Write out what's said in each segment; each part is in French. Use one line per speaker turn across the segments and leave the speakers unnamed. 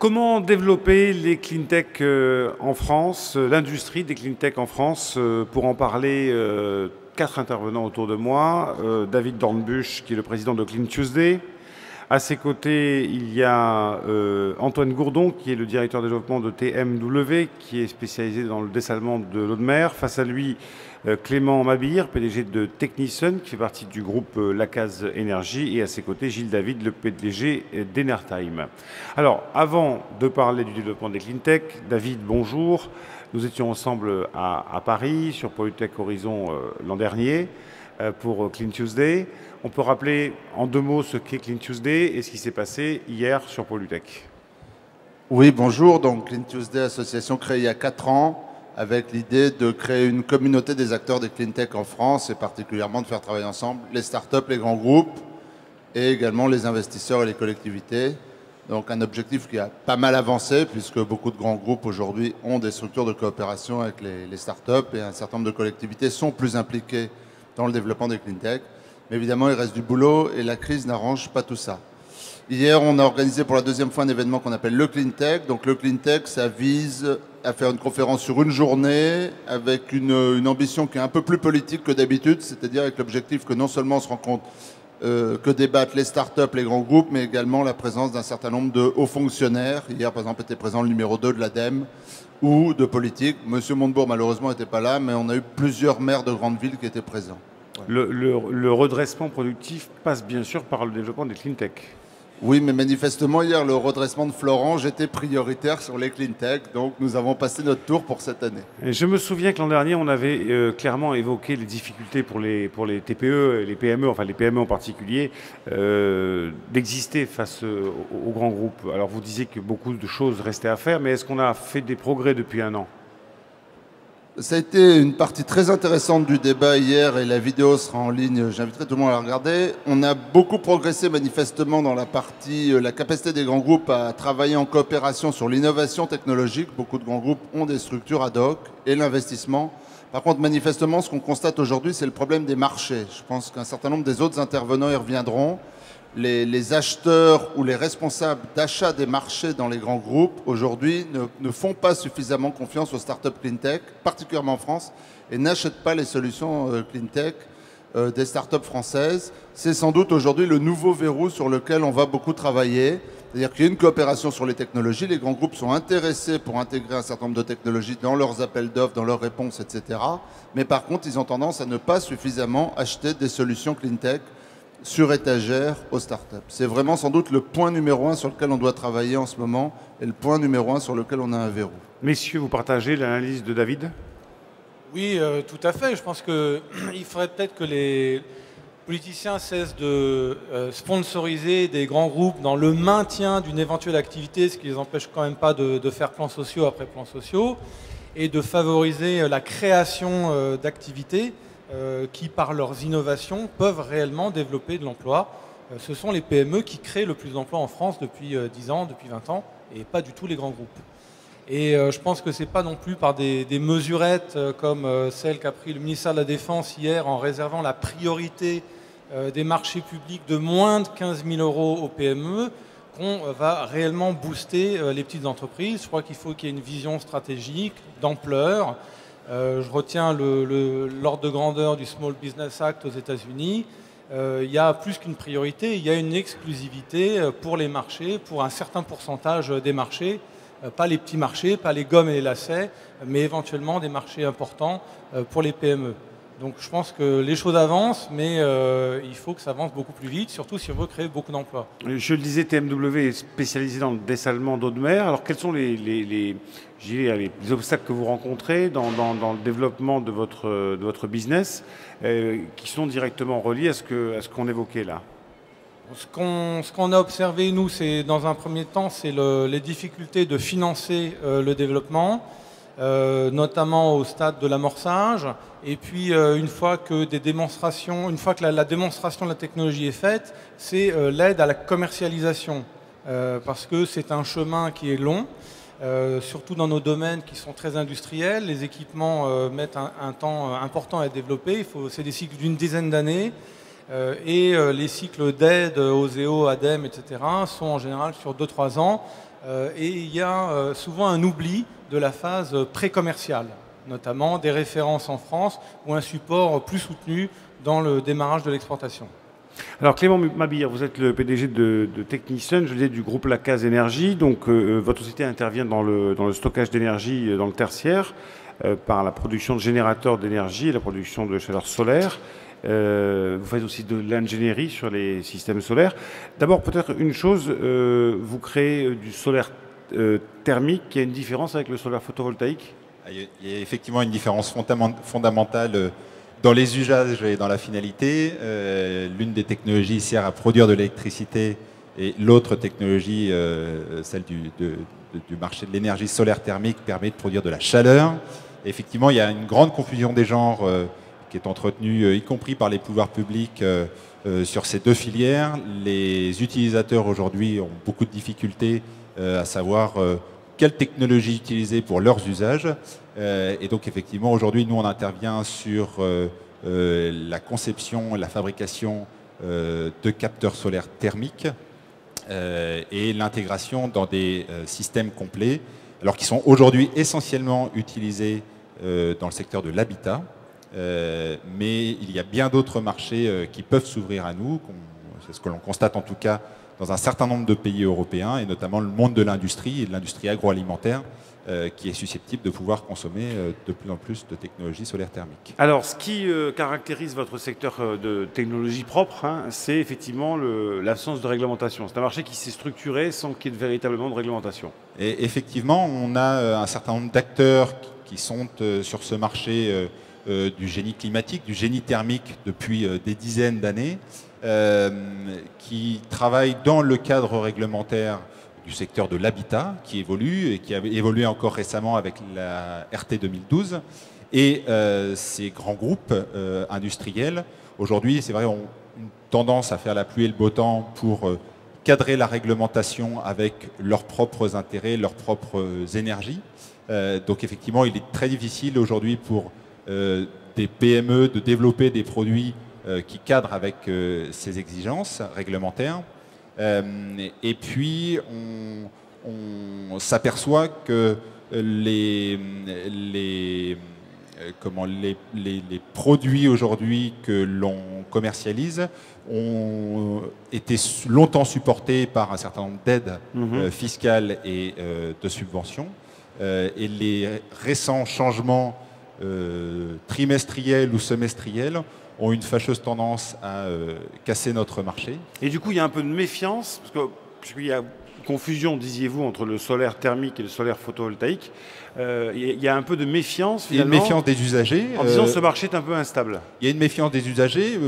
Comment développer les clean tech en France, l'industrie des clean tech en France? Pour en parler, 4 intervenants autour de moi. David Dornbusch, qui est le président de Clean Tuesday. À ses côtés, il y a Antoine Gourdon, qui est le directeur de développement de TMW, qui est spécialisé dans le dessalement de l'eau de mer. Face à lui, Clément Mabir, PDG de Technison, qui fait partie du groupe Lacaze Énergie. Et à ses côtés, Gilles David, le PDG d'Enertime. Alors, avant de parler du développement des clean tech, David, bonjour. Nous étions ensemble à Paris, sur Polytech Horizon l'an dernier, pour Clean Tuesday. On peut rappeler en 2 mots ce qu'est Clean Tuesday et ce qui s'est passé hier sur Polytech.
Oui, bonjour. Donc Clean Tuesday, association créée il y a 4 ans, avec l'idée de créer une communauté des acteurs des clean tech en France et particulièrement de faire travailler ensemble les startups, les grands groupes et également les investisseurs et les collectivités. Donc un objectif qui a pas mal avancé puisque beaucoup de grands groupes aujourd'hui ont des structures de coopération avec les startups et un certain nombre de collectivités sont plus impliquées dans le développement des clean tech. Mais évidemment, il reste du boulot et la crise n'arrange pas tout ça. Hier, on a organisé pour la 2e fois un événement qu'on appelle le Clean Tech. Donc le Clean Tech, ça vise à faire une conférence sur une journée avec une ambition qui est un peu plus politique que d'habitude, c'est-à-dire avec l'objectif que non seulement on se rencontre, que débattent les startups, les grands groupes, mais également la présence d'un certain nombre de hauts fonctionnaires. Hier, par exemple, était présent le numéro 2 de l'ADEME ou de politique. Monsieur Montebourg, malheureusement, n'était pas là, mais on a eu plusieurs maires de grandes villes qui étaient présents.
Voilà. Le redressement productif passe bien sûr par le développement des clean tech.
Oui, mais manifestement, hier, le redressement de Florange était prioritaire sur les clean tech, donc nous avons passé notre tour pour cette année.
Et je me souviens que l'an dernier, on avait clairement évoqué les difficultés pour les TPE et les PME, enfin les PME en particulier, d'exister face aux grands groupes. Alors vous disiez que beaucoup de choses restaient à faire, mais est-ce qu'on a fait des progrès depuis 1 an ?
Ça a été une partie très intéressante du débat hier et la vidéo sera en ligne, j'inviterai tout le monde à la regarder. On a beaucoup progressé manifestement dans la partie, la capacité des grands groupes à travailler en coopération sur l'innovation technologique. Beaucoup de grands groupes ont des structures ad hoc et l'investissement. Par contre, manifestement, ce qu'on constate aujourd'hui, c'est le problème des marchés. Je pense qu'un certain nombre des autres intervenants y reviendront. Les acheteurs ou les responsables d'achat des marchés dans les grands groupes aujourd'hui ne font pas suffisamment confiance aux startups clean tech, particulièrement en France, et n'achètent pas les solutions clean tech des startups françaises. C'est sans doute aujourd'hui le nouveau verrou sur lequel on va beaucoup travailler. C'est-à-dire qu'il y a une coopération sur les technologies. Les grands groupes sont intéressés pour intégrer un certain nombre de technologies dans leurs appels d'offres, dans leurs réponses, etc. Mais par contre, ils ont tendance à ne pas suffisamment acheter des solutions clean tech sur étagère aux startups. C'est vraiment sans doute le point numéro 1 sur lequel on doit travailler en ce moment et le point numéro 1 sur lequel on a un verrou.
Messieurs, vous partagez l'analyse de David ?
Oui, tout à fait. Je pense qu'il faudrait peut-être que les politiciens cessent de sponsoriser des grands groupes dans le maintien d'une éventuelle activité, ce qui ne les empêche quand même pas de faire plans sociaux après plans sociaux, et de favoriser la création d'activités qui, par leurs innovations, peuvent réellement développer de l'emploi. Ce sont les PME qui créent le plus d'emplois en France depuis 10 ans, depuis 20 ans, et pas du tout les grands groupes. Et je pense que ce n'est pas non plus par des mesurettes comme celle qu'a pris le ministère de la Défense hier en réservant la priorité des marchés publics de moins de 15 000 € aux PME qu'on va réellement booster les petites entreprises. Je crois qu'il faut qu'il y ait une vision stratégique, d'ampleur. Je retiens l'ordre de grandeur du Small Business Act aux États-Unis. Il y a plus qu'une priorité, il y a une exclusivité pour les marchés, pour un certain pourcentage des marchés, pas les petits marchés, pas les gommes et les lacets, mais éventuellement des marchés importants pour les PME. Donc je pense que les choses avancent, mais il faut que ça avance beaucoup plus vite, surtout si on veut créer beaucoup d'emplois.
Je le disais, TMW est spécialisé dans le dessalement d'eau de mer. Alors quels sont les obstacles que vous rencontrez dans le développement de votre business qui sont directement reliés à ce qu'on évoquait là ?
Ce qu'on a observé, nous, c'est dans un premier temps, c'est les difficultés de financer le développement, notamment au stade de l'amorçage. Et puis, une fois que la démonstration de la technologie est faite, c'est l'aide à la commercialisation. Parce que c'est un chemin qui est long, surtout dans nos domaines qui sont très industriels. Les équipements mettent un temps important à développer. C'est des cycles d'une dizaine d'années. Et les cycles d'aide aux EO, ADEME, etc. sont en général sur 2-3 ans. et il y a souvent un oubli de la phase pré-commerciale, notamment des références en France ou un support plus soutenu dans le démarrage de l'exportation.
Alors Clément Mabir, vous êtes le PDG de Technician, je disais du groupe Lacaz Énergie. Donc votre société intervient dans le stockage d'énergie dans le tertiaire par la production de générateurs d'énergie et la production de chaleur solaire. Vous faites aussi de l'ingénierie sur les systèmes solaires. D'abord, peut-être une chose, vous créez du solaire thermique. Il y a une différence avec le solaire photovoltaïque?
Il y a effectivement une différence fondamentale dans les usages et dans la finalité. L'une des technologies sert à produire de l'électricité et l'autre technologie, celle du marché de l'énergie solaire thermique, permet de produire de la chaleur. Et effectivement, il y a une grande confusion des genres qui est entretenue, y compris par les pouvoirs publics, sur ces deux filières. Les utilisateurs aujourd'hui ont beaucoup de difficultés à savoir quelle technologie utiliser pour leurs usages. Et donc effectivement, aujourd'hui, nous, on intervient sur la conception, la fabrication de capteurs solaires thermiques et l'intégration dans des systèmes complets, alors qui sont aujourd'hui essentiellement utilisés dans le secteur de l'habitat. Mais il y a bien d'autres marchés qui peuvent s'ouvrir à nous. C'est ce que l'on constate en tout cas dans un certain nombre de pays européens, et notamment le monde de l'industrie et de l'industrie agroalimentaire, qui est susceptible de pouvoir consommer de plus en plus de technologies solaires thermiques.
Alors, ce qui caractérise votre secteur de technologie propre, hein, c'est effectivement l'absence de réglementation. C'est un marché qui s'est structuré sans qu'il y ait véritablement de réglementation.
Et effectivement, on a un certain nombre d'acteurs qui sont sur ce marché du génie climatique, du génie thermique depuis des dizaines d'années, qui travaillent dans le cadre réglementaire du secteur de l'habitat, qui évolue et qui a évolué encore récemment avec la RT 2012. Et ces grands groupes industriels, aujourd'hui, c'est vrai, ont une tendance à faire la pluie et le beau temps pour cadrer la réglementation avec leurs propres intérêts, leurs propres énergies. Donc effectivement, il est très difficile aujourd'hui pour des PME de développer des produits qui cadrent avec ces exigences réglementaires. Et puis, on s'aperçoit que les produits aujourd'hui que l'on commercialise ont été longtemps supportés par un certain nombre d'aides fiscales et de subventions. Et les récents changements trimestriels ou semestriels ont une fâcheuse tendance à casser notre marché.
Et du coup, il y a un peu de méfiance, parce qu'il y a confusion, disiez-vous, entre le solaire thermique et le solaire photovoltaïque. Il y a un peu de méfiance, finalement.
Il y a une méfiance des usagers.
En disant que ce marché est un peu instable.
Il y a une méfiance des usagers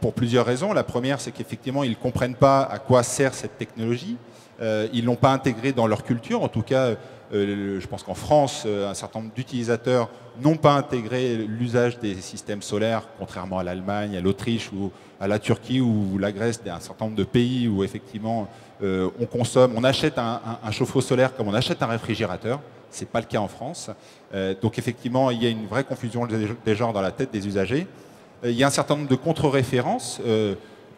pour plusieurs raisons. La première, c'est qu'effectivement, ils ne comprennent pas à quoi sert cette technologie. Ils ne l'ont pas intégrée dans leur culture. En tout cas, je pense qu'en France, un certain nombre d'utilisateurs n'ont pas intégré l'usage des systèmes solaires, contrairement à l'Allemagne, à l'Autriche ou à la Turquie ou la Grèce, un certain nombre de pays où effectivement on achète un chauffe-eau solaire comme on achète un réfrigérateur. Ce n'est pas le cas en France. Donc effectivement, il y a une vraie confusion des genres dans la tête des usagers. Il y a un certain nombre de contre-références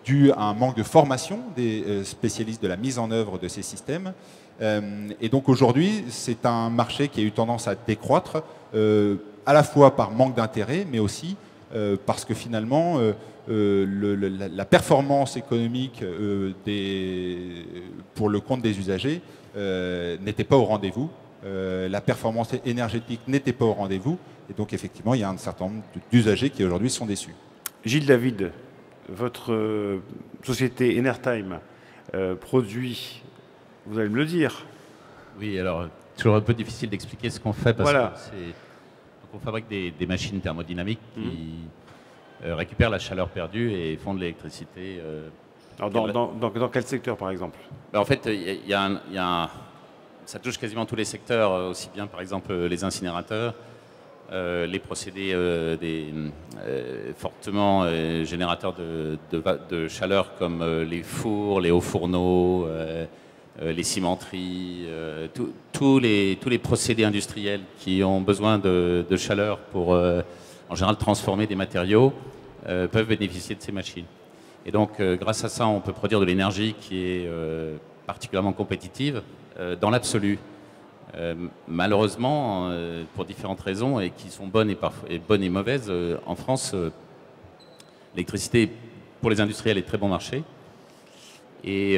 dû à un manque de formation des spécialistes de la mise en œuvre de ces systèmes. Et donc aujourd'hui, c'est un marché qui a eu tendance à décroître, à la fois par manque d'intérêt, mais aussi parce que finalement, la performance économique pour le compte des usagers n'était pas au rendez-vous. La performance énergétique n'était pas au rendez-vous. Et donc effectivement, il y a un certain nombre d'usagers qui aujourd'hui sont déçus.
Gilles David, votre société Enertime produit, vous allez me le dire.
Oui, alors toujours un peu difficile d'expliquer ce qu'on fait parce
voilà.
que on fabrique des machines thermodynamiques qui récupèrent la chaleur perdue et font de l'électricité.
Dans quel secteur par exemple?
En fait, ça touche quasiment tous les secteurs, aussi bien par exemple les incinérateurs, les procédés fortement générateurs de chaleur comme les fours, les hauts fourneaux, les cimenteries, tous les procédés industriels qui ont besoin de chaleur pour en général transformer des matériaux peuvent bénéficier de ces machines. Et donc grâce à ça, on peut produire de l'énergie qui est particulièrement compétitive dans l'absolu. Malheureusement, pour différentes raisons, et qui sont bonnes et mauvaises, en France, l'électricité, pour les industriels, est très bon marché. Et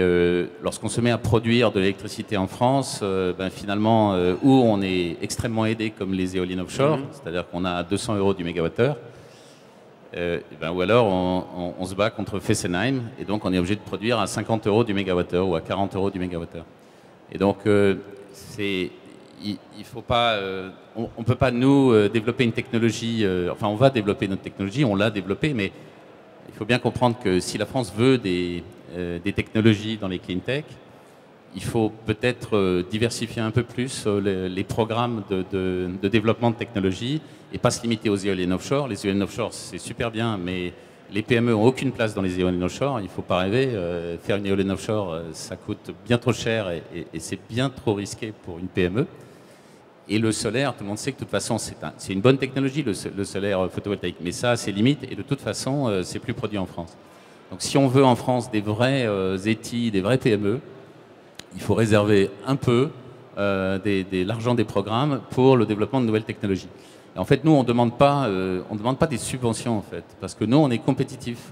lorsqu'on se met à produire de l'électricité en France, finalement, où on est extrêmement aidé, comme les éoliennes offshore, c'est-à-dire qu'on a 200 € du mégawattheure, ou alors on se bat contre Fessenheim, et donc on est obligé de produire à 50 € du mégawattheure ou à 40 € du mégawattheure. Et donc, il faut pas, on ne peut pas, nous, développer une technologie, enfin on va développer notre technologie, on l'a développée, mais il faut bien comprendre que si la France veut des technologies dans les clean tech, il faut peut-être diversifier un peu plus les programmes de développement de technologies et pas se limiter aux éoliennes offshore. Les éoliennes offshore, c'est super bien, mais les PME n'ont aucune place dans les éoliennes offshore. Il ne faut pas rêver. Faire une éolienne offshore, ça coûte bien trop cher et c'est bien trop risqué pour une PME. Et le solaire, tout le monde sait que de toute façon, c'est une bonne technologie, le solaire photovoltaïque. Mais ça a ses limites et de toute façon, c'est plus produit en France. Donc si on veut en France des vrais ETI, des vrais PME, il faut réserver un peu l'argent des programmes pour le développement de nouvelles technologies. Et en fait, nous, on ne demande pas des subventions, en fait, parce que nous, on est compétitifs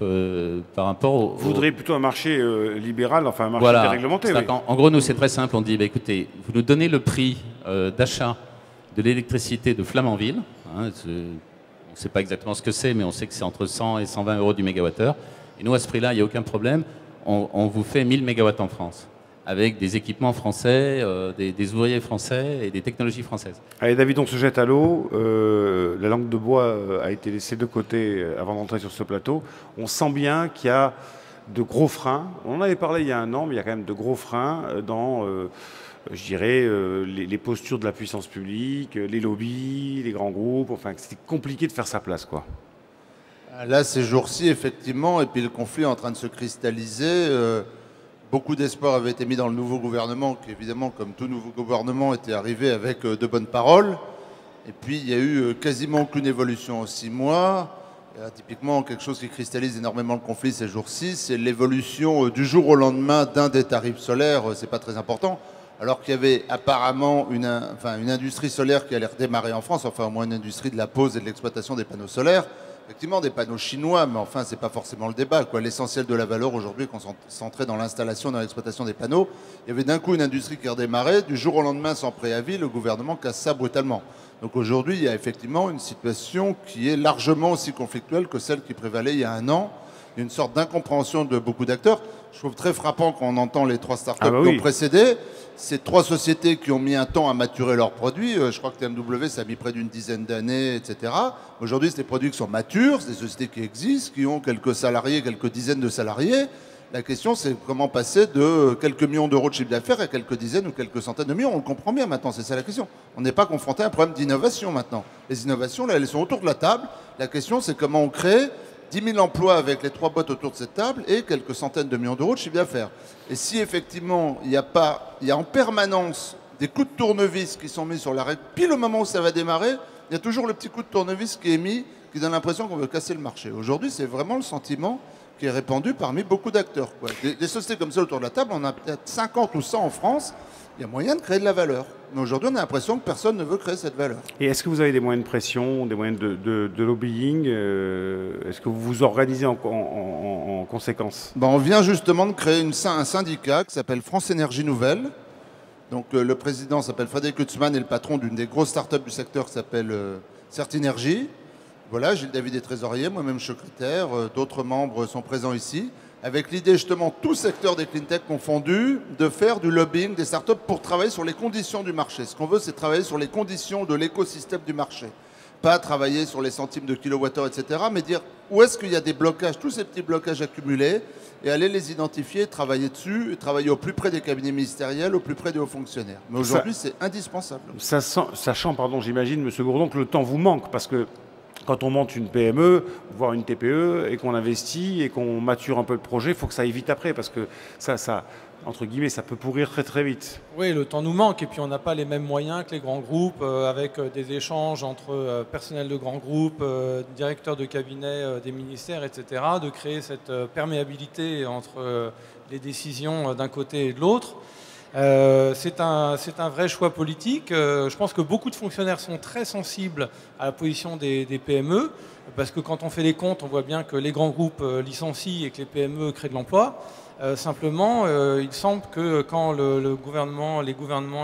par rapport au...
Vous voudriez plutôt un marché libéral, enfin un marché déréglementé. Oui.
En gros, nous, c'est très simple. On dit, écoutez, vous nous donnez le prix d'achat de l'électricité de Flamanville. Hein, on ne sait pas exactement ce que c'est, mais on sait que c'est entre 100 et 120 € du mégawattheure. Et nous, à ce prix-là, il n'y a aucun problème. On vous fait 1000 mégawatts en France, avec des équipements français, des ouvriers français et des technologies françaises.
Allez David, on se jette à l'eau. La langue de bois a été laissée de côté avant d'entrer sur ce plateau. On sent bien qu'il y a de gros freins. On en avait parlé il y a un an, mais il y a quand même de gros freins dans, je dirais, les postures de la puissance publique, les lobbies, les grands groupes. Enfin, c'est compliqué de faire sa place, quoi.
Là, ces jours-ci, effectivement, et puis le conflit est en train de se cristalliser. Beaucoup d'espoir avait été mis dans le nouveau gouvernement, qui évidemment, comme tout nouveau gouvernement, était arrivé avec de bonnes paroles. Et puis, il y a eu quasiment aucune évolution en 6 mois. Typiquement, quelque chose qui cristallise énormément le conflit ces jours-ci, c'est l'évolution du jour au lendemain d'un des tarifs solaires. C'est pas très important. Alors qu'il y avait apparemment une industrie solaire qui allait redémarrer en France, enfin au moins une industrie de la pose et de l'exploitation des panneaux solaires. Effectivement, des panneaux chinois, mais enfin, ce n'est pas forcément le débat. L'essentiel de la valeur aujourd'hui est concentré dans l'installation, dans l'exploitation des panneaux. Il y avait d'un coup une industrie qui redémarrait. Du jour au lendemain, sans préavis, le gouvernement casse ça brutalement. Donc aujourd'hui, il y a effectivement une situation qui est largement aussi conflictuelle que celle qui prévalait il y a un an. Il y a une sorte d'incompréhension de beaucoup d'acteurs. Je trouve très frappant quand on entend les 3 startups qui ont précédé. Ces 3 sociétés qui ont mis un temps à maturer leurs produits, je crois que TMW, ça a mis près d'une dizaine d'années, etc. Aujourd'hui, c'est des produits qui sont matures, c'est des sociétés qui existent, qui ont quelques salariés, quelques dizaines de salariés. La question, c'est comment passer de quelques millions d'euros de chiffre d'affaires à quelques dizaines ou quelques centaines de millions. On le comprend bien maintenant, c'est ça la question. On n'est pas confronté à un problème d'innovation maintenant. Les innovations, là, elles sont autour de la table. La question, c'est comment on crée 10 000 emplois avec les 3 boîtes autour de cette table et quelques centaines de millions d'euros de chiffre d'affaires. Et si effectivement il y a en permanence des coups de tournevis qui sont mis sur la règle, pile au moment où ça va démarrer, il y a toujours le petit coup de tournevis qui est mis, qui donne l'impression qu'on veut casser le marché. Aujourd'hui, c'est vraiment le sentiment qui est répandu parmi beaucoup d'acteurs. Des sociétés comme ça autour de la table, on a peut-être 50 ou 100 en France. Il y a moyen de créer de la valeur. Mais aujourd'hui, on a l'impression que personne ne veut créer cette valeur.
Et est-ce que vous avez des moyens de pression, des moyens de lobbying Est-ce que vous vous organisez en conséquence?
On vient justement de créer un syndicat qui s'appelle France Énergie Nouvelle. Donc, le président s'appelle Frédéric Lutzmann et le patron d'une des grosses startups du secteur qui s'appelle Certinergie. Voilà, Gilles David est trésorier, moi-même secrétaire, d'autres membres sont présents ici, avec l'idée justement, tout secteur des clean tech confondus, de faire du lobbying des startups pour travailler sur les conditions du marché. Ce qu'on veut, c'est travailler sur les conditions de l'écosystème du marché. Pas travailler sur les centimes de kilowattheure, etc., mais dire où est-ce qu'il y a des blocages, tous ces petits blocages accumulés, et aller les identifier, travailler dessus, et travailler au plus près des cabinets ministériels, au plus près des hauts fonctionnaires. Mais aujourd'hui, c'est indispensable.
Sachant, j'imagine, M. Gourdon, que le temps vous manque, parce que quand on monte une PME, voire une TPE, et qu'on investit et qu'on mature un peu le projet, il faut que ça aille vite après, parce que ça, entre guillemets, ça peut pourrir très très vite.
Oui, le temps nous manque, et puis on n'a pas les mêmes moyens que les grands groupes, avec des échanges entre personnel de grands groupes, directeurs de cabinet des ministères, etc., de créer cette perméabilité entre les décisions d'un côté et de l'autre. C'est un vrai choix politique. Je pense que beaucoup de fonctionnaires sont très sensibles à la position des PME, parce que quand on fait les comptes, on voit bien que les grands groupes licencient et que les PME créent de l'emploi. Simplement, il semble que quand les gouvernements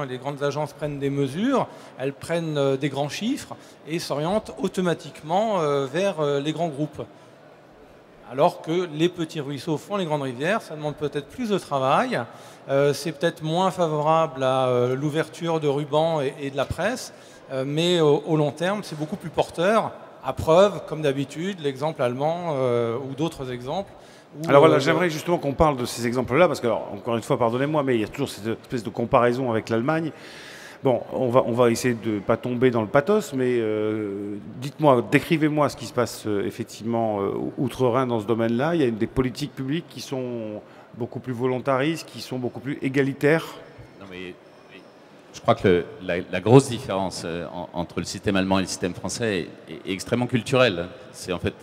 et les grandes agences prennent des mesures, elles prennent des grands chiffres et s'orientent automatiquement vers les grands groupes. Alors que les petits ruisseaux font les grandes rivières, ça demande peut-être plus de travail, c'est peut-être moins favorable à l'ouverture de rubans et de la presse, mais au long terme, c'est beaucoup plus porteur, à preuve, comme d'habitude, l'exemple allemand ou d'autres exemples.
Alors voilà, j'aimerais justement qu'on parle de ces exemples-là, parce que, alors, encore une fois, pardonnez-moi, mais il y a toujours cette espèce de comparaison avec l'Allemagne. Bon, on va essayer de ne pas tomber dans le pathos, mais dites-moi, décrivez-moi ce qui se passe effectivement outre-Rhin dans ce domaine-là. Il y a des politiques publiques qui sont beaucoup plus volontaristes, qui sont beaucoup plus égalitaires.
Non, mais je crois que la grosse différence entre le système allemand et le système français est extrêmement culturelle. C'est en fait,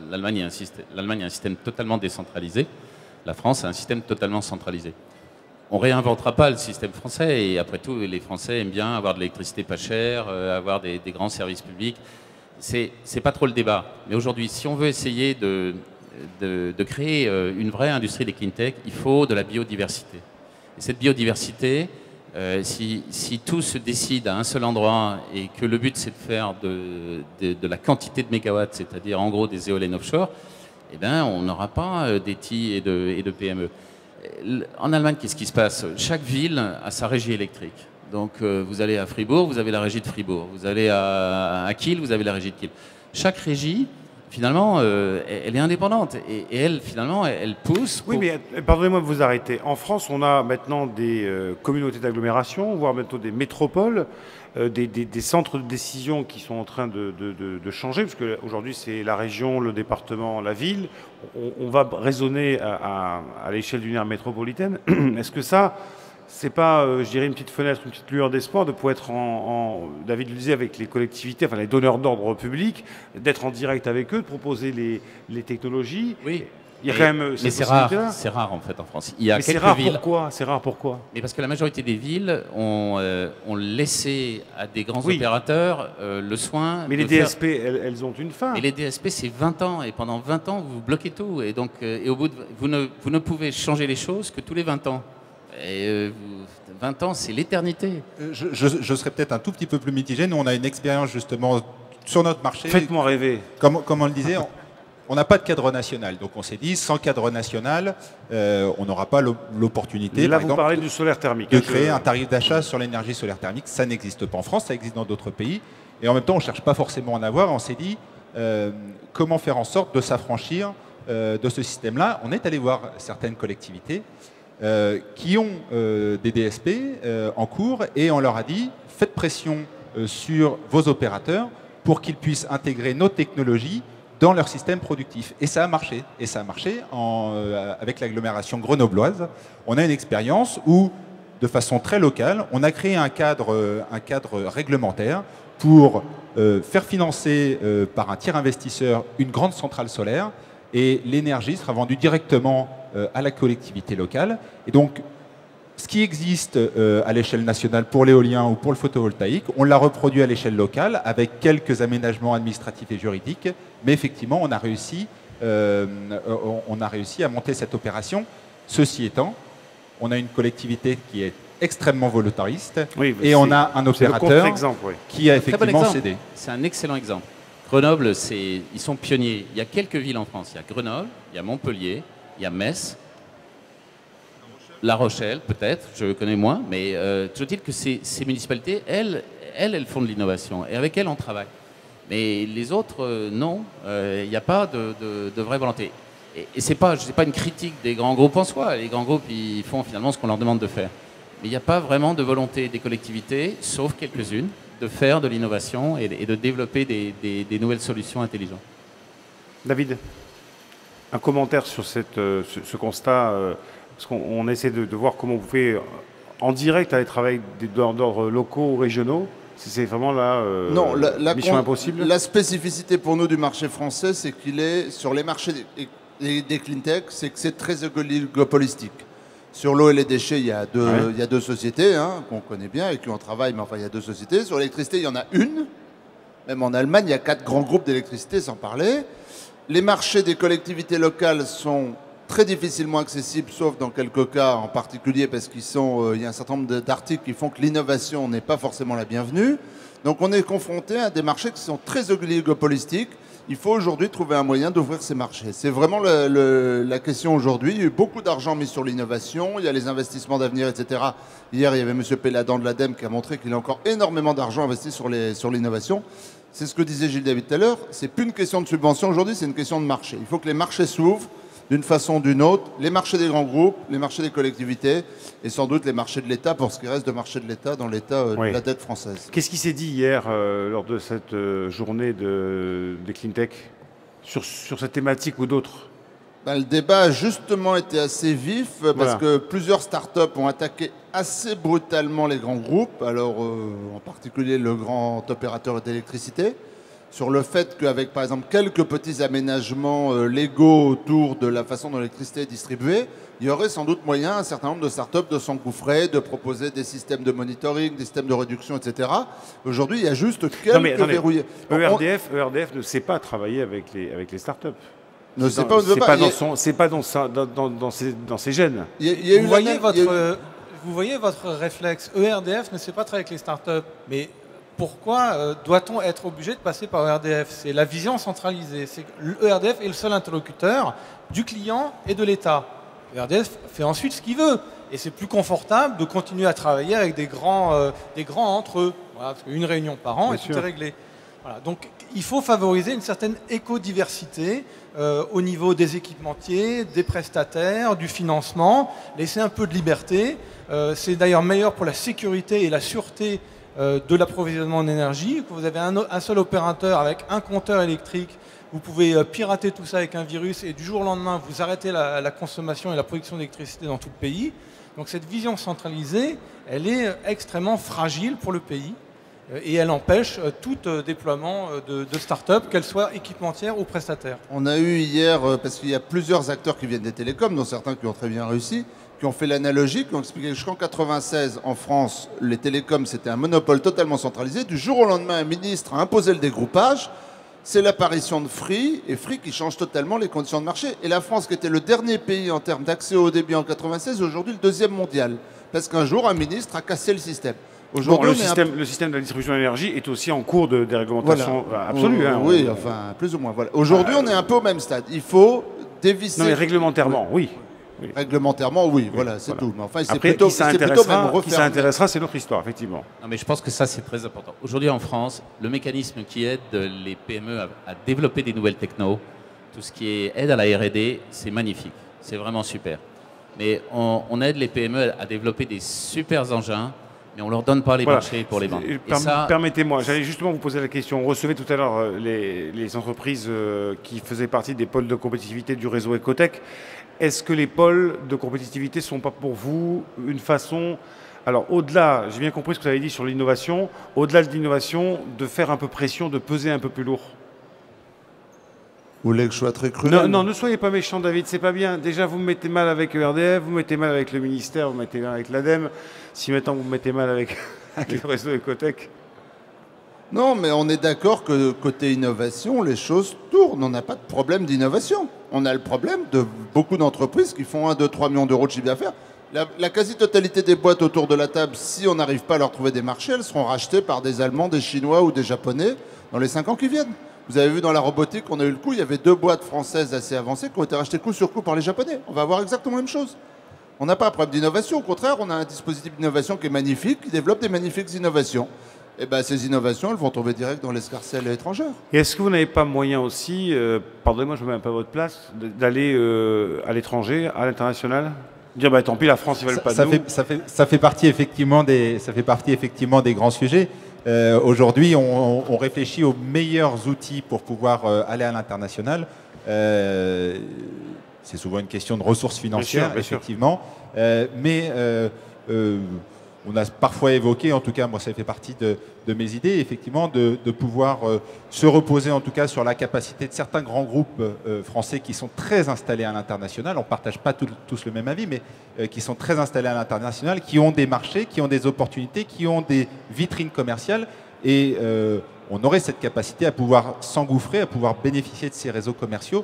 l'Allemagne a un système totalement décentralisé. La France a un système totalement centralisé. On ne réinventera pas le système français, et après tout, les Français aiment bien avoir de l'électricité pas chère, avoir des grands services publics. C'est pas trop le débat. Mais aujourd'hui, si on veut essayer de créer une vraie industrie des clean tech, il faut de la biodiversité. Et cette biodiversité, si tout se décide à un seul endroit et que le but c'est de faire de la quantité de mégawatts, c'est-à-dire en gros des éoliennes offshore, eh ben, on n'aura pas d'ETI et de PME. En Allemagne, qu'est-ce qui se passe? Chaque ville a sa régie électrique. Donc vous allez à Fribourg, vous avez la régie de Fribourg. Vous allez à Kiel, vous avez la régie de Kiel. Chaque régie, finalement, elle est indépendante. Et elle, finalement, elle pousse.
Oui, mais pardonnez-moi de vous arrêter. En France, on a maintenant des communautés d'agglomération, voire bientôt des métropoles, des centres de décision qui sont en train de changer, parce qu'aujourd'hui, c'est la région, le département, la ville. On va raisonner à l'échelle d'une aire métropolitaine. Est-ce que ça, c'est pas, je dirais, une petite fenêtre, une petite lueur d'espoir de pouvoir être David le disait, avec les collectivités, enfin les donneurs d'ordre publics, d'être en direct avec eux, de proposer les technologies?
Oui.
Il y a quand même
mais c'est rare en fait en France. Il y a
mais
quelques
c'est rare,
villes.
Pourquoi? C'est rare, pourquoi?
Mais parce que la majorité des villes ont laissé à des grands opérateurs le soin.
Mais les DSP, elles ont une fin.
Et les DSP, c'est 20 ans. Et pendant 20 ans, vous bloquez tout. Et donc, au bout de, vous ne pouvez changer les choses que tous les 20 ans. Et 20 ans, c'est l'éternité.
Je serais peut-être un tout petit peu plus mitigé. Nous, on a une expérience justement sur notre marché.
Faites-moi rêver.
Comme on le disait, on n'a pas de cadre national. Donc on s'est dit, sans cadre national, on n'aura pas l'opportunité,
là, vous parlez du solaire thermique,
de créer un tarif d'achat sur l'énergie solaire thermique. Ça n'existe pas en France, ça existe dans d'autres pays. Et en même temps, on ne cherche pas forcément à en avoir. On s'est dit, comment faire en sorte de s'affranchir de ce système-là. On est allé voir certaines collectivités qui ont des DSP en cours, et on leur a dit, faites pression sur vos opérateurs pour qu'ils puissent intégrer nos technologies dans leur système productif. Et ça a marché. Et ça a marché avec l'agglomération grenobloise. On a une expérience où, de façon très locale, on a créé un cadre réglementaire pour faire financer par un tiers investisseur une grande centrale solaire, et l'énergie sera vendue directement à la collectivité locale. Et donc, ce qui existe à l'échelle nationale pour l'éolien ou pour le photovoltaïque, on l'a reproduit à l'échelle locale avec quelques aménagements administratifs et juridiques. Mais effectivement, on a réussi à monter cette opération. Ceci étant, on a une collectivité qui est extrêmement volontariste, et on a un opérateur qui a effectivement cédé.
C'est un excellent exemple. Grenoble, ils sont pionniers. Il y a quelques villes en France. Il y a Grenoble, il y a Montpellier, il y a Metz, La Rochelle, peut-être, je connais moins, mais toujours dit que ces municipalités, elles font de l'innovation, et avec elles, on travaille. Mais les autres, non, il n'y a pas de vraie volonté. Et ce n'est pas une critique des grands groupes en soi. Les grands groupes, ils font finalement ce qu'on leur demande de faire. Mais il n'y a pas vraiment de volonté des collectivités, sauf quelques-unes, de faire de l'innovation et de développer des nouvelles solutions intelligentes.
David, un commentaire sur ce constat, parce qu'on essaie de voir comment vous pouvez, en direct, aller travailler avec des donneurs d'ordre locaux ou régionaux. C'est vraiment la mission impossible.
La spécificité pour nous du marché français, c'est qu'il est sur les marchés des clean tech, c'est que c'est très oligopolistique. Sur l'eau et les déchets, il y a deux sociétés qu'on connaît bien et qui on travaille, mais enfin il y a 2 sociétés. Sur l'électricité, il y en a une. Même en Allemagne, il y a 4 grands groupes d'électricité, sans parler. Les marchés des collectivités locales sont très difficilement accessibles, sauf dans quelques cas en particulier, parce qu'il y a un certain nombre d'articles qui font que l'innovation n'est pas forcément la bienvenue. Donc on est confronté à des marchés qui sont très oligopolistiques. Il faut aujourd'hui trouver un moyen d'ouvrir ces marchés. C'est vraiment la question aujourd'hui. Il y a eu beaucoup d'argent mis sur l'innovation, il y a les investissements d'avenir, etc. Hier, il y avait M. Péladan de l'ADEME qui a montré qu'il y a encore énormément d'argent investi sur l'innovation. C'est ce que disait Gilles David tout à l'heure. C'est plus une question de subvention aujourd'hui, c'est une question de marché. Il faut que les marchés s'ouvrent d'une façon ou d'une autre. Les marchés des grands groupes, les marchés des collectivités et sans doute les marchés de l'État pour ce qui reste de marché de l'État dans l'état de la dette française.
Qu'est-ce qui s'est dit hier lors de cette journée des cleantech sur cette thématique ou d'autres?
Le débat a justement été assez vif parce que plusieurs startups ont attaqué assez brutalement les grands groupes, alors en particulier le grand opérateur d'électricité, sur le fait qu'avec par exemple quelques petits aménagements légaux autour de la façon dont l'électricité est distribuée, il y aurait sans doute moyen un certain nombre de startups de s'engouffrer, de proposer des systèmes de monitoring, des systèmes de réduction, etc. Aujourd'hui, il y a juste quelques verrouillés.
ERDF ne sait pas travailler avec les startups.
C'est pas
dans ses gènes.
Vous voyez votre réflexe. ERDF ne sait pas travailler avec les startups, mais pourquoi doit-on être obligé de passer par ERDF? C'est la vision centralisée. ERDF est le seul interlocuteur du client et de l'État. ERDF fait ensuite ce qu'il veut. Et c'est plus confortable de continuer à travailler avec des grands entre eux. Voilà, parce qu'une réunion par an et tout est réglé. Voilà, donc il faut favoriser une certaine écodiversité au niveau des équipementiers, des prestataires, du financement, laisser un peu de liberté. C'est d'ailleurs meilleur pour la sécurité et la sûreté de l'approvisionnement en énergie. Vous avez un seul opérateur avec un compteur électrique, vous pouvez pirater tout ça avec un virus et du jour au lendemain, vous arrêtez la consommation et la production d'électricité dans tout le pays. Donc cette vision centralisée, elle est extrêmement fragile pour le pays. Et elle empêche tout déploiement de start-up, qu'elles soient équipementières ou prestataires.
On a eu hier, parce qu'il y a plusieurs acteurs qui viennent des télécoms, dont certains qui ont très bien réussi, qui ont fait l'analogie, qui ont expliqué que jusqu'en 1996, en France, les télécoms, c'était un monopole totalement centralisé. Du jour au lendemain, un ministre a imposé le dégroupage. C'est l'apparition de Free, et Free qui change totalement les conditions de marché. Et la France, qui était le dernier pays en termes d'accès au débit en 1996, aujourd'hui le 2e mondial. Parce qu'un jour, un ministre a cassé le système.
Le système de la distribution d'énergie est aussi en cours de déréglementation absolue.
Oui, enfin, plus ou moins. Voilà. Aujourd'hui, on est un peu au même stade. Il faut dévisser...
Non, mais réglementairement, oui.
Réglementairement, oui, voilà, c'est tout. Mais enfin,
c'est plutôt même refaire. Qui s'intéressera, c'est notre histoire, effectivement.
Non, mais je pense que ça, c'est très important. Aujourd'hui, en France, le mécanisme qui aide les PME à développer des nouvelles technos, tout ce qui est aide à la R&D, c'est magnifique. C'est vraiment super. Mais on aide les PME à développer des super engins, mais on ne leur donne pas les marchés pour les vendre.
Permettez-moi, j'allais justement vous poser la question. On recevait tout à l'heure les entreprises qui faisaient partie des pôles de compétitivité du réseau Ecotech. Est-ce que les pôles de compétitivité ne sont pas pour vous une façon, alors au-delà, j'ai bien compris ce que vous avez dit sur l'innovation, au-delà de l'innovation, de faire un peu pression, de peser un peu plus lourd?
Vous voulez que je sois très cruel?
Non, ne soyez pas méchant, David, c'est pas bien. Déjà, vous me mettez mal avec ERDF, vous me mettez mal avec le ministère, vous me mettez mal avec l'ADEME. Si maintenant vous me mettez mal avec le réseau Ecotech.
Non, mais on est d'accord que côté innovation, les choses tournent. On n'a pas de problème d'innovation. On a le problème de beaucoup d'entreprises qui font 1, 2, 3 millions d'euros de chiffre d'affaires. La quasi-totalité des boîtes autour de la table, si on n'arrive pas à leur trouver des marchés, elles seront rachetées par des Allemands, des Chinois ou des Japonais dans les 5 ans qui viennent. Vous avez vu dans la robotique, on a eu le coup, il y avait 2 boîtes françaises assez avancées qui ont été rachetées coup sur coup par les Japonais. On va avoir exactement la même chose. On n'a pas un problème d'innovation, au contraire, on a un dispositif d'innovation qui est magnifique, qui développe des magnifiques innovations. Et bien ces innovations, elles vont tomber direct dans l'escarcelle étrangère.
Et est-ce que vous n'avez pas moyen aussi, pardonnez-moi, je me mets un peu à votre place, d'aller à l'étranger, à l'international? Dire, bah, tant pis, la France, ils veulent pas de nous.
Ça fait partie effectivement des grands sujets. Aujourd'hui, on réfléchit aux meilleurs outils pour pouvoir aller à l'international. C'est souvent une question de ressources financières,
bien sûr.
effectivement. Mais On a parfois évoqué, en tout cas moi ça fait partie de mes idées, effectivement de pouvoir se reposer en tout cas sur la capacité de certains grands groupes français qui sont très installés à l'international. On ne partage pas tous le même avis, mais qui sont très installés à l'international, qui ont des marchés, qui ont des opportunités, qui ont des vitrines commerciales. Et on aurait cette capacité à pouvoir s'engouffrer, à pouvoir bénéficier de ces réseaux commerciaux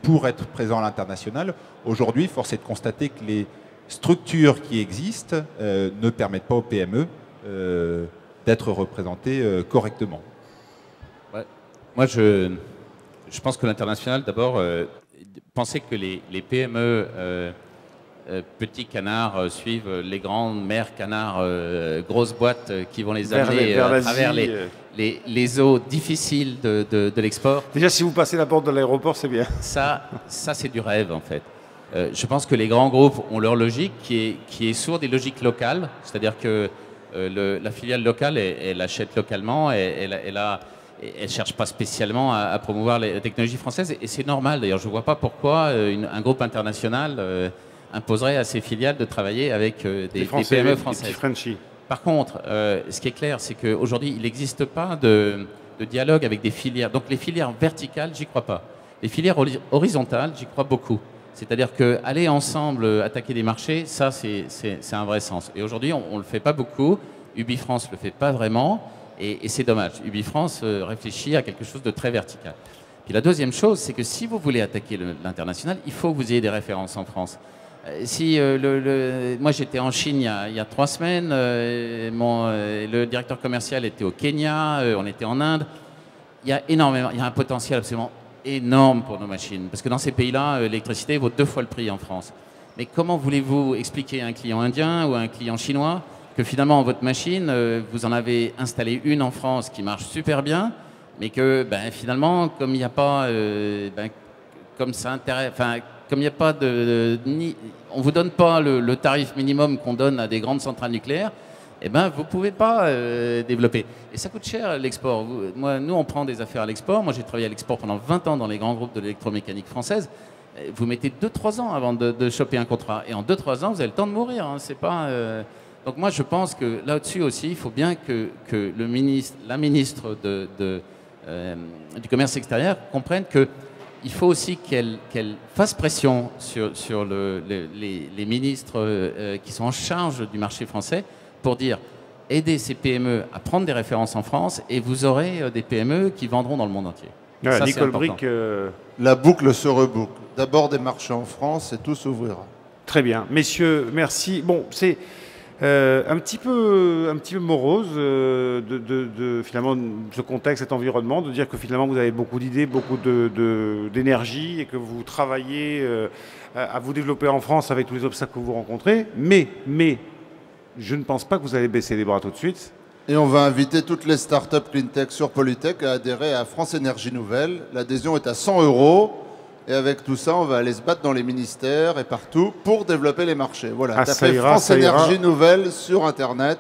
pour être présent à l'international. Aujourd'hui, force est de constater que les structures qui existent ne permettent pas aux PME d'être représentées correctement.
Ouais. Moi, je pense que l'international, d'abord, penser que les PME petits canards suivent les grandes mères canards grosses boîtes qui vont les amener à travers les eaux difficiles de l'export.
Déjà, si vous passez la porte de l'aéroport, c'est bien.
Ça c'est du rêve, en fait. Je pense que les grands groupes ont leur logique qui est sourde des logiques locales, c'est-à-dire que la filiale locale, elle achète localement, elle ne cherche pas spécialement à promouvoir la technologie française, et c'est normal. D'ailleurs, je ne vois pas pourquoi un groupe international imposerait à ses filiales de travailler avec des PME françaises. Par contre, ce qui est clair, c'est qu'aujourd'hui, il n'existe pas de dialogue avec des filières. Donc les filières verticales, j'y crois pas. Les filières horizontales, j'y crois beaucoup. C'est-à-dire qu'aller ensemble attaquer des marchés, ça, c'est un vrai sens. Et aujourd'hui, on ne le fait pas beaucoup. UbiFrance ne le fait pas vraiment. Et c'est dommage. UbiFrance réfléchit à quelque chose de très vertical. Puis la deuxième chose, c'est que si vous voulez attaquer l'international, il faut que vous ayez des références en France. Moi, j'étais en Chine il y a 3 semaines. Le directeur commercial était au Kenya. On était en Inde. Il y a un potentiel absolument énorme pour nos machines. Parce que dans ces pays-là, l'électricité vaut 2 fois le prix en France. Mais comment voulez-vous expliquer à un client indien ou à un client chinois que finalement, votre machine, vous en avez installé une en France qui marche super bien, mais que finalement, comme il n'y a pas... comme ça intéresse... Comme il n'y a pas on ne vous donne pas le tarif minimum qu'on donne à des grandes centrales nucléaires, vous ne pouvez pas développer. Et ça coûte cher l'export. Nous, on prend des affaires à l'export. Moi, j'ai travaillé à l'export pendant 20 ans dans les grands groupes de l'électromécanique française. Vous mettez 2-3 ans avant de choper un contrat. Et en 2-3 ans, vous avez le temps de mourir. Hein. C'est pas, Donc moi, je pense que là-dessus aussi, il faut bien que la ministre du Commerce extérieur comprenne que il faut aussi qu'elle fasse pression sur les ministres qui sont en charge du marché français pour dire aidez ces PME à prendre des références en France et vous aurez des PME qui vendront dans le monde entier.
Ouais, Nicole Bricq,
la boucle se reboucle. D'abord des marchés en France et tout s'ouvrira.
Très bien. Messieurs, merci. Bon, c'est un petit peu morose finalement ce contexte, cet environnement, de dire que finalement vous avez beaucoup d'idées, beaucoup d'énergie et que vous travaillez à vous développer en France avec tous les obstacles que vous rencontrez. Mais je ne pense pas que vous allez baisser les bras tout de suite.
Et on va inviter toutes les startups Cleantech sur Polytech à adhérer à France Énergie Nouvelle. L'adhésion est à 100 €. Et avec tout ça, on va aller se battre dans les ministères et partout pour développer les marchés. Voilà, tapez France Énergie Nouvelle sur Internet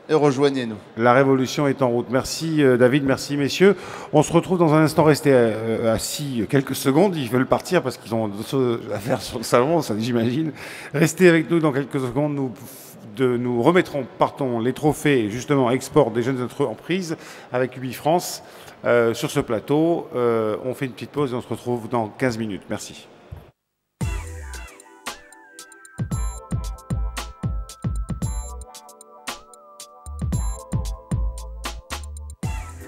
et rejoignez-nous. La révolution est en route. Merci David, merci messieurs. On se retrouve dans un instant. Restez assis quelques secondes. Ils veulent partir parce qu'ils ont d'autres choses à faire sur le salon, ça j'imagine. Restez avec nous dans quelques secondes. Nous remettrons, les trophées justement export des jeunes entreprises avec UbiFrance sur ce plateau. On fait une petite pause et on se retrouve dans 15 minutes. Merci.